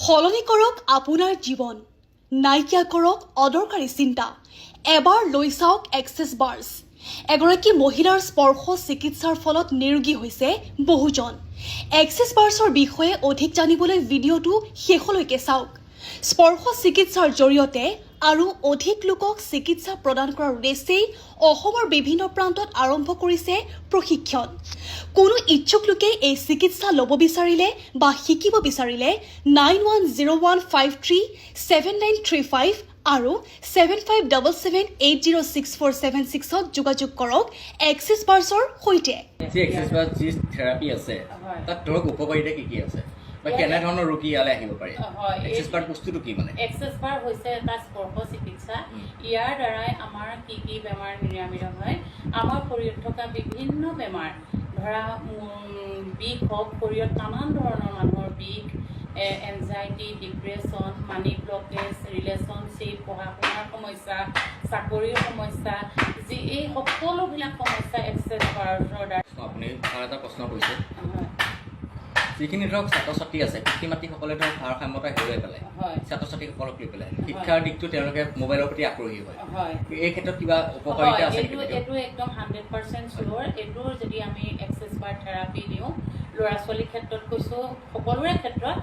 সলনি কৰক আপোনাৰ জীৱন নাইকিয়া কৰক অদৰকাৰী চিন্তা এবাৰ লৈ চাওক এক্সেছ বাৰ্ছ এগৰাকী মহিলাৰ স্পৰ্শ চিকিৎসাৰ ফলত নিৰোগী হৈছে বহুজন এক্সেছ বাৰ্ছৰ বিষয়ে অধিক জানিবলৈ ভিডিঅ'টো শেষলৈকে চাওক স্পৰ্শ চিকিৎসাৰ জৰিয়তে আৰু অধিক লোকক চিকিৎসা প্ৰদান কৰাৰ উদ্দেশ্যেই অসমৰ বিভিন্ন প্ৰান্তত আৰম্ভ কৰিছে প্ৰশিক্ষণ কোনো ইচ্ছুক লোকে এই চিকিৎসা ল'ব বিচাৰিলে বা শিকিব বিচাৰিলে 9101537935 আৰু 7577806476ত যোগাযোগ কৰক এক্সেছ বাৰ্ছৰ সৈতে যে এক্সেছ বাৰ্ছ যি থেৰাপি আছে তাত ধৰক উপকাৰিতা কি আছে বা কেনে ধৰণৰ ৰোগী ইয়ালে আহিব পাৰে এক্সেছ বাৰ বস্তুটো কি মানে এক্সেছ বাৰ হৈছে এটা স্পৰ্শ চিকিৎসা ইয়াৰ দ্বাৰাই আমাৰ কি কি বেমাৰ নিৰাময় হয় আমাৰ শৰীৰত থকা বিভিন্ন বেমাৰ ধৰা বিষ হওক শৰীৰত নানান ধৰণৰ মানুহৰ বিষ এনজাইটি ডিপ্ৰেশ্যন মানি ব্লকেজ ৰিলেশ্যনশ্বিপ পঢ়া শুনাৰ সমস্যা চাকৰিৰ সমস্যা যি এই সকলোবিলাক সমস্যা এক্সেছ বাৰৰ দ্বাৰা আপুনি আৰু এটা প্ৰশ্ন কৰিছে যিখিনি ধৰক ছাত্ৰ ছাত্ৰী আছে পিতৃ মাতৃসকলে ধৰক ভাৰসাম্যতা হেৰুৱাই পেলাই ছাত্ৰ ছাত্ৰীসকলক লৈ পেলাই শিক্ষাৰ দিশটো তেওঁলোকে মোবাইলৰ প্ৰতি আগ্ৰহী হয় এই ক্ষেত্ৰত কিবা উপকাৰিতা আছে এইটো একদম 100% চিয়ৰ এইটোৰ যদি আমি এক্সেছ বাৰ থেৰাপি দিওঁ ল'ৰা ছোৱালীৰ ক্ষেত্ৰত কৈছোঁ সকলোৰে ক্ষেত্ৰত